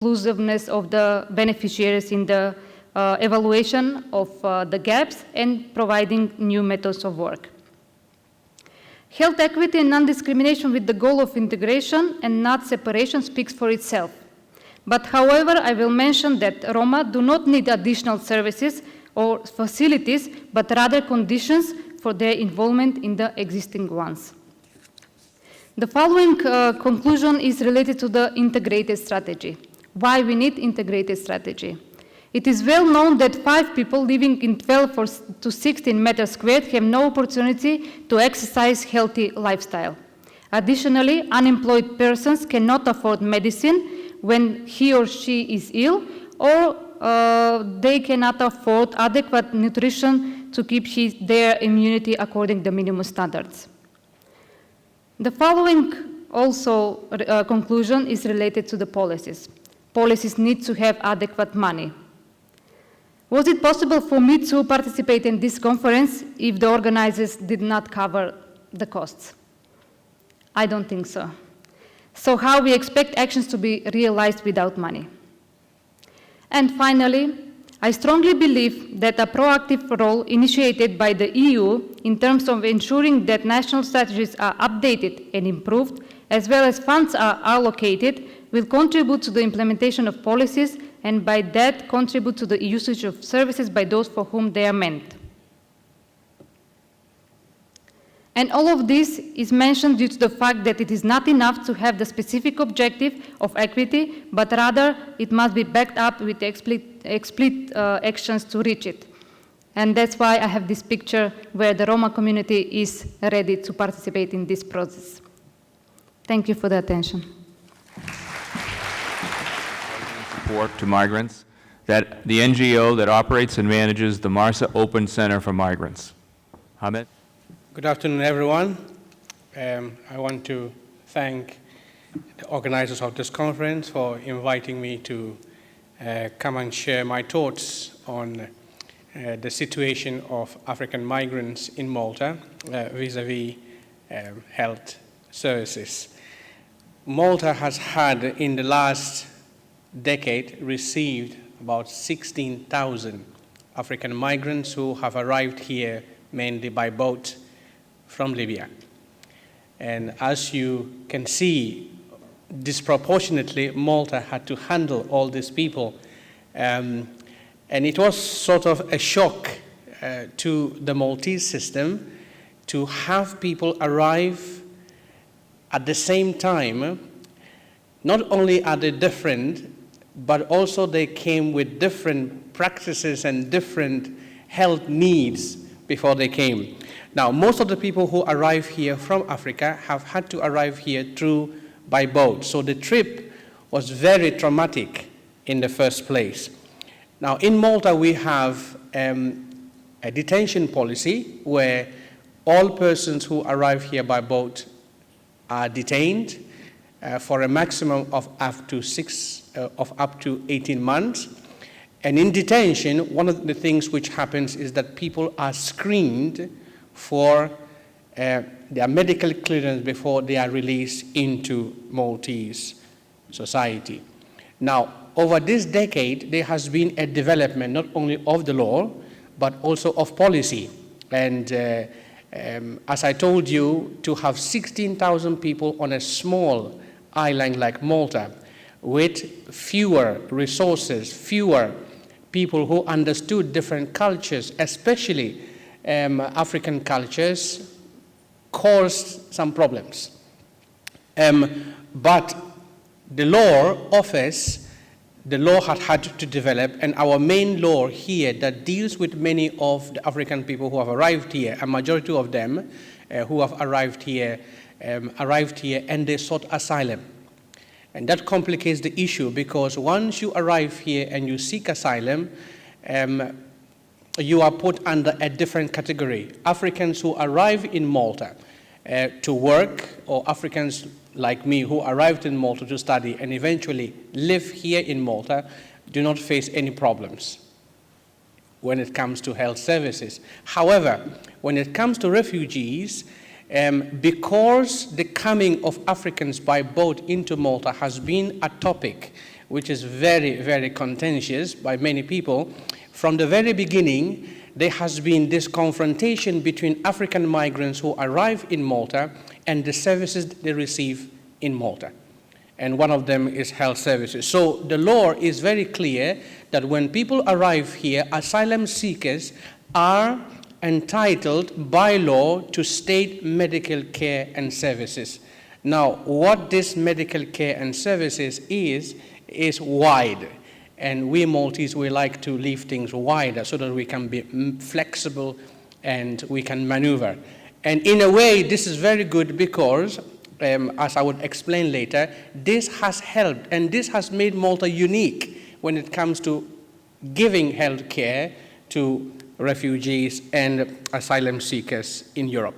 inclusiveness of the beneficiaries in the evaluation of the gaps and providing new methods of work. Health equity and non-discrimination with the goal of integration and not separation speaks for itself. But however, I will mention that Roma do not need additional services or facilities, but rather conditions for their involvement in the existing ones. The following conclusion is related to the integrated strategy. Why we need integrated strategy? It is well known that 5 people living in 12 to 16 meters squared have no opportunity to exercise healthy lifestyle. Additionally, unemployed persons cannot afford medicine when he or she is ill, or they cannot afford adequate nutrition to keep their immunity according to minimum standards. The following also conclusion is related to the policies. Policies need to have adequate money. Was it possible for me to participate in this conference if the organizers did not cover the costs? I don't think so. So how we expect actions to be realized without money? And finally, I strongly believe that a proactive role initiated by the EU in terms of ensuring that national strategies are updated and improved, as well as funds are allocated, will contribute to the implementation of policies and by that contribute to the usage of services by those for whom they are meant. And all of this is mentioned due to the fact that it is not enough to have the specific objective of equity, but rather it must be backed up with explicit actions to reach it. And that's why I have this picture where the Roma community is ready to participate in this process. Thank you for the attention. Support to migrants, that the NGO that operates and manages the Marsa Open Center for Migrants. Ahmed? Good afternoon, everyone. I want to thank the organizers of this conference for inviting me to come and share my thoughts on the situation of African migrants in Malta vis-à-vis health services. Malta has had, in the last decade, received about 16,000 African migrants who have arrived here mainly by boat from Libya. And as you can see, disproportionately, Malta had to handle all these people. And it was sort of a shock to the Maltese system to have people arrive at the same time. Not only are they different, but also they came with different practices and different health needs before they came. Now, most of the people who arrive here from Africa have had to arrive here by boat. So the trip was very traumatic in the first place. Now, in Malta, we have a detention policy where all persons who arrive here by boat are detained for a maximum of up to 18 months. And in detention, one of the things which happens is that people are screened for their medical clearance before they are released into Maltese society. Now, over this decade, there has been a development not only of the law, but also of policy. And as I told you, to have 16,000 people on a small island like Malta with fewer resources, fewer people who understood different cultures, especially African cultures, caused some problems. But the law office, the law had to develop, and our main law here that deals with many of the African people who have arrived here, a majority of them who have arrived here and they sought asylum. And that complicates the issue because once you arrive here and you seek asylum, you are put under a different category. Africans who arrive in Malta to work, or Africans like me who arrived in Malta to study and eventually live here in Malta, do not face any problems when it comes to health services. However, when it comes to refugees, because the coming of Africans by boat into Malta has been a topic which is very, very contentious by many people. From the very beginning, there has been this confrontation between African migrants who arrive in Malta and the services they receive in Malta. And one of them is health services. So the law is very clear that when people arrive here, asylum seekers are entitled by law to state medical care and services. Now, what this medical care and services is wide. And we Maltese, we like to leave things wider so that we can be flexible and we can maneuver. And in a way, this is very good because, as I would explain later, this has helped and this has made Malta unique when it comes to giving health care to refugees and asylum seekers in Europe.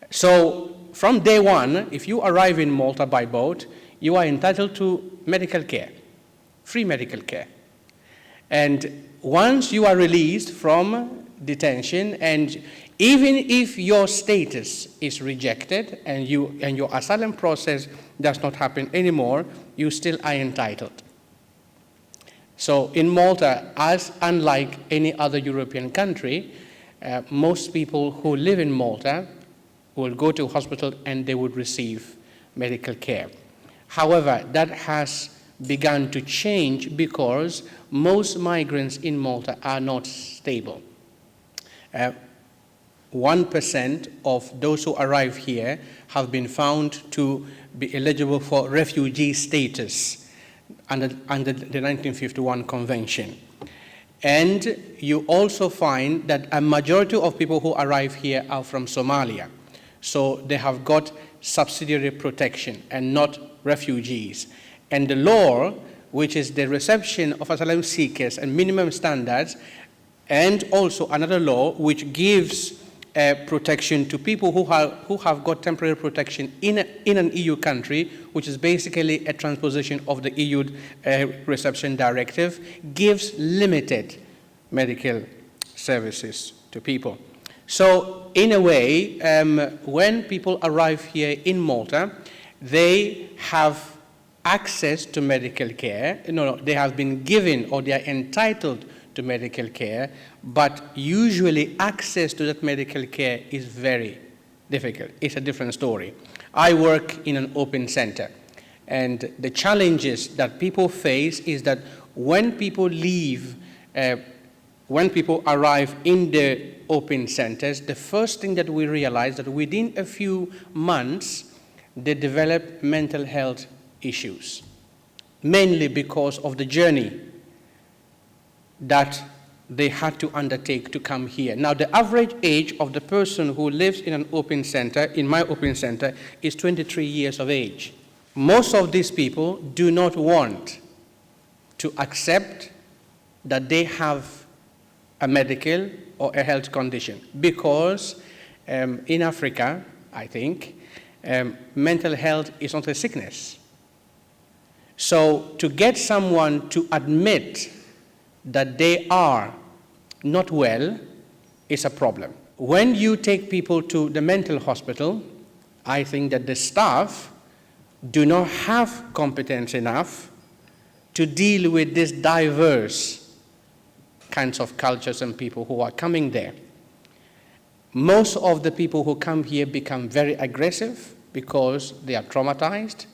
So from day one, if you arrive in Malta by boat, you are entitled to medical care, free medical care. And once you are released from detention, and even if your status is rejected and your asylum process does not happen anymore, you still are entitled. So in Malta, as unlike any other European country, most people who live in Malta will go to hospital and they would receive medical care. However, that has begun to change because most migrants in Malta are not stable. 1% of those who arrive here have been found to be eligible for refugee status under the 1951 Convention. And you also find that a majority of people who arrive here are from Somalia. So they have got subsidiary protection and not refugees. And the law, which is the reception of asylum seekers and minimum standards, and also another law which gives protection to people who have got temporary protection in an EU country, which is basically a transposition of the EU reception directive, gives limited medical services to people. So in a way, when people arrive here in Malta, they have access to medical care. No, they have been given or they are entitled to medical care, but usually access to that medical care is very difficult. It's a different story. I work in an open center, and the challenges that people face is that when people leave, when people arrive in the open centers, the first thing that we realize that within a few months, they develop mental health issues, mainly because of the journey that they had to undertake to come here. Now, the average age of the person who lives in an open center, in my open center, is 23 years of age. Most of these people do not want to accept that they have a medical or a health condition because in Africa, I think, mental health is not a sickness. So to get someone to admit that they are not well is a problem. When you take people to the mental hospital, I think that the staff do not have competence enough to deal with these diverse kinds of cultures and people who are coming there. Most of the people who come here become very aggressive because they are traumatized,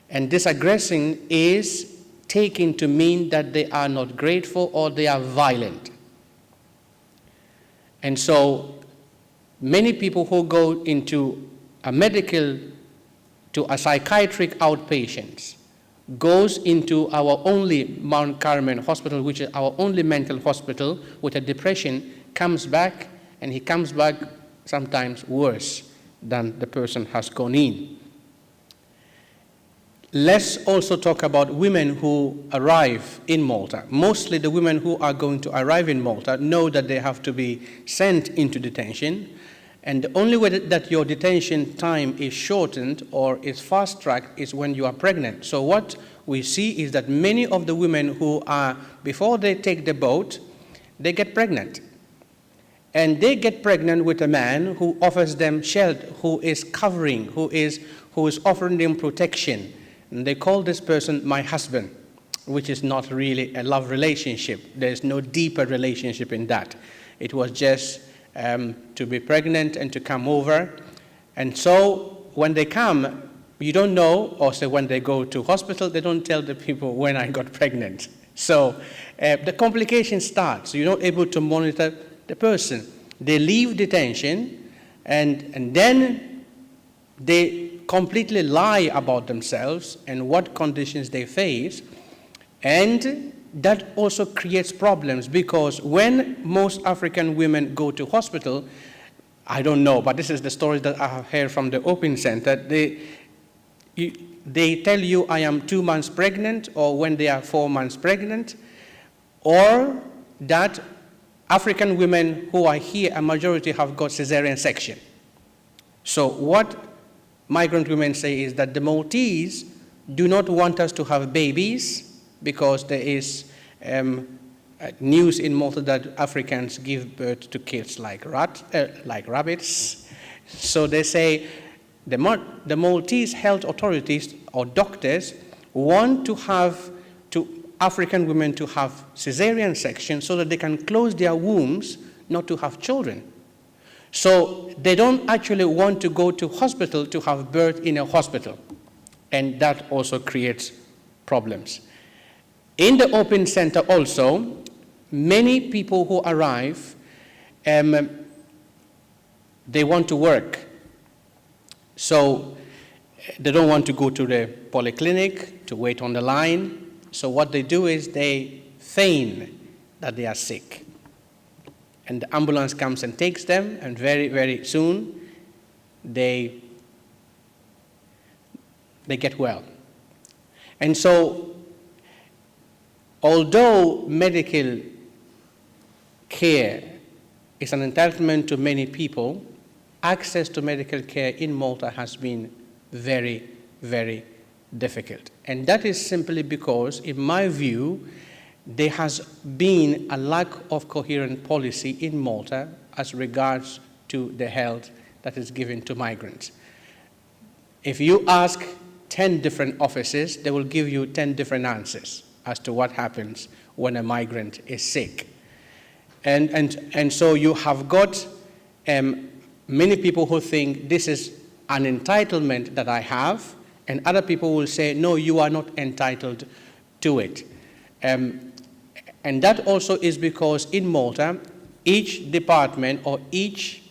and this aggression is taken to mean that they are not grateful or they are violent. And so many people who go into a medical, to a psychiatric outpatient, goes into our only Mount Carmel hospital, which is our only mental hospital, with a depression, comes back, and he comes back sometimes worse than the person has gone in. Let's also talk about women who arrive in Malta. Mostly the women who are going to arrive in Malta know that they have to be sent into detention, and the only way that your detention time is shortened or is fast-tracked is when you are pregnant. So what we see is that many of the women who are, before they take the boat, they get pregnant. And they get pregnant with a man who offers them shelter, who is covering, who is offering them protection. And they call this person my husband. which is not really a love relationship. There's no deeper relationship in that. It was just to be pregnant and to come over. And so when they come, you don't know, or say when they go to hospital, they don't tell the people when I got pregnant. So the complication starts. You're not able to monitor the person. They leave detention, and then they completely lie about themselves and what conditions they face. And that also creates problems, because when most African women go to hospital, I don't know, but this is the story that I have heard from the Open Center, they tell you I am 2 months pregnant, or when they are 4 months pregnant, or that African women who are here, a majority have got cesarean section. So what migrant women say is that the Maltese do not want us to have babies, because there is news in Malta that Africans give birth to kids like rabbits. So they say the Maltese health authorities or doctors want to have African women to have cesarean section so that they can close their wombs not to have children. So they don't actually want to go to hospital to have birth in a hospital, and that also creates problems. In the Open Center also, many people who arrive, they want to work. So they don't want to go to the polyclinic to wait on the line. So what they do is they feign that they are sick. And the ambulance comes and takes them, and very, very soon they get well. And so, although medical care is an entitlement to many people, access to medical care in Malta has been very, very difficult. And that is simply because, in my view, there has been a lack of coherent policy in Malta as regards to the health that is given to migrants. If you ask 10 different offices, they will give you 10 different answers as to what happens when a migrant is sick. And so you have got many people who think this is an entitlement that I have, and other people will say, no, you are not entitled to it. And that also is because in Malta, each department or each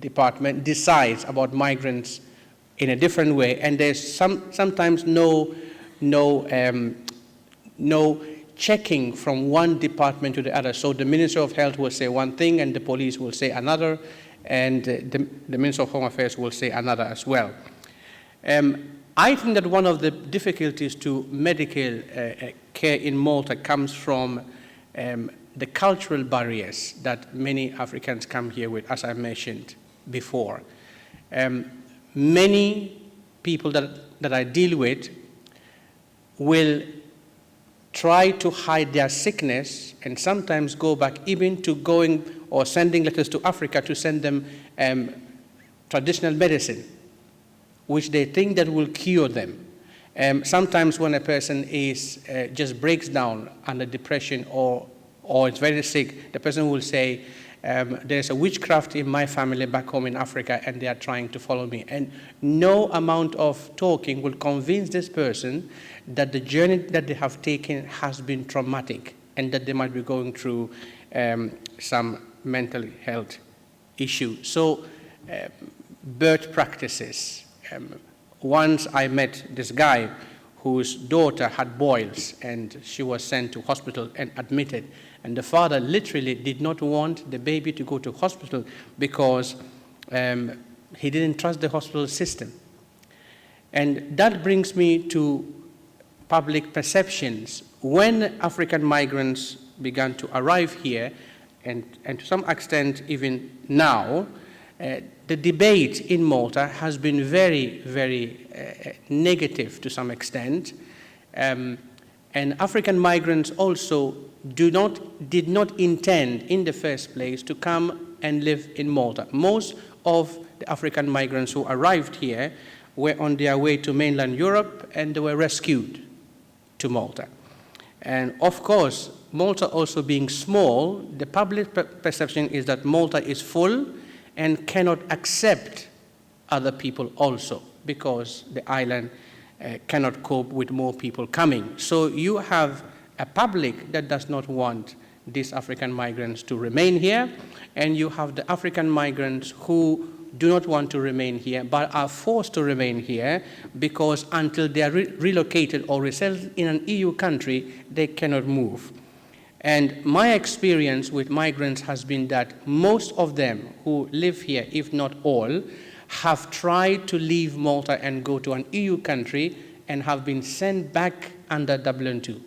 department decides about migrants in a different way, and there's sometimes no checking from one department to the other. So the Minister of Health will say one thing, and the police will say another, and the Minister of Home Affairs will say another as well. I think that one of the difficulties to medical care in Malta comes from the cultural barriers that many Africans come here with, as I mentioned before. Many people that I deal with will try to hide their sickness and sometimes go back even to going or sending letters to Africa to send them traditional medicine, which they think that will cure them. Sometimes when a person is just breaks down under depression or is very sick, the person will say, there's a witchcraft in my family back home in Africa and they are trying to follow me. And no amount of talking will convince this person that the journey that they have taken has been traumatic and that they might be going through some mental health issue. So birth practices. Once I met this guy whose daughter had boils and she was sent to hospital and admitted. And the father literally did not want the baby to go to hospital because he didn't trust the hospital system. And that brings me to public perceptions. When African migrants began to arrive here, and to some extent even now, the debate in Malta has been very, very negative to some extent. And African migrants also did not intend in the first place to come and live in Malta. Most of the African migrants who arrived here were on their way to mainland Europe and they were rescued to Malta. And of course, Malta also being small, the public perception is that Malta is full and cannot accept other people also, because the island cannot cope with more people coming. So you have a public that does not want these African migrants to remain here, and you have the African migrants who do not want to remain here, but are forced to remain here because until they are relocated or resettled in an EU country, they cannot move. And my experience with migrants has been that most of them who live here, if not all, have tried to leave Malta and go to an EU country and have been sent back under Dublin II.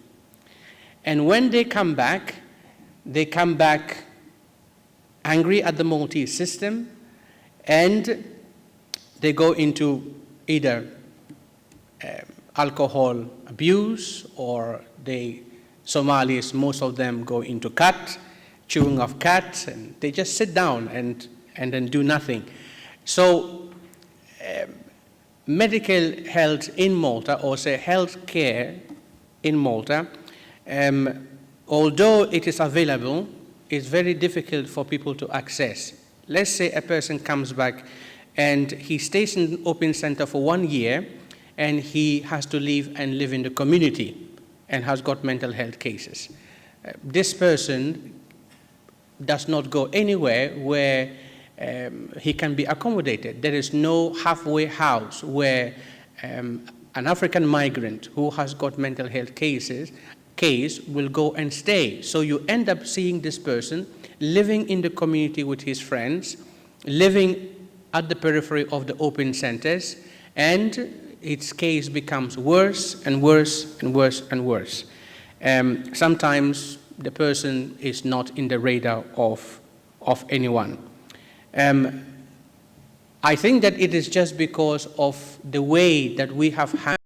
And when they come back angry at the Maltese system, and they go into either alcohol abuse, or Somalis, most of them go into chewing of cats, and they just sit down and then do nothing. So medical health in Malta, or say health care in Malta, although it is available, it's very difficult for people to access. Let's say a person comes back and he stays in an open center for 1 year, and he has to leave and live in the community and has got mental health cases. This person does not go anywhere where he can be accommodated. There is no halfway house where an African migrant who has got mental health case will go and stay. So you end up seeing this person living in the community with his friends, living at the periphery of the open centers, and its case becomes worse and worse and worse and worse. Sometimes the person is not in the radar of anyone. I think that it is just because of the way that we have